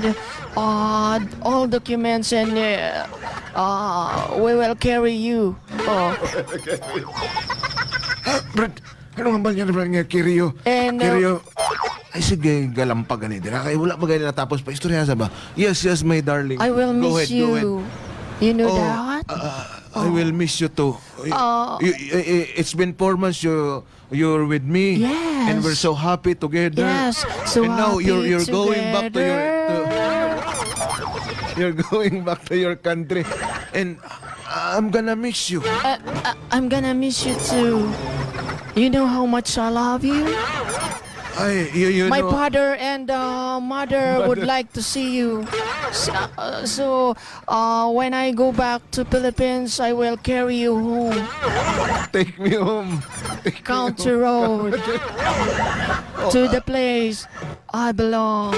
and all documents, and we will carry you. Oh. Brad, ano nga ba niya na nga Kiryo? And, Kiryo, ay sige, galampag ganito. Kaya wala pa ganito natapos pa. Istorya sa ba? Yes, my darling. I will Go miss ahead, go ahead. you. You know Oh, that? I will miss you too. It's been 4 months you're with me. Yes. And we're so happy together. Yes, so and now happy you're going back to your together. you're going back to your country. And I'm gonna miss you. I'm gonna miss you too. You know how much I love you? You My know, father and mother would like to see you. So, when I go back to Philippines, I will carry you home. take me home. Take me Country home. road. To the place I belong.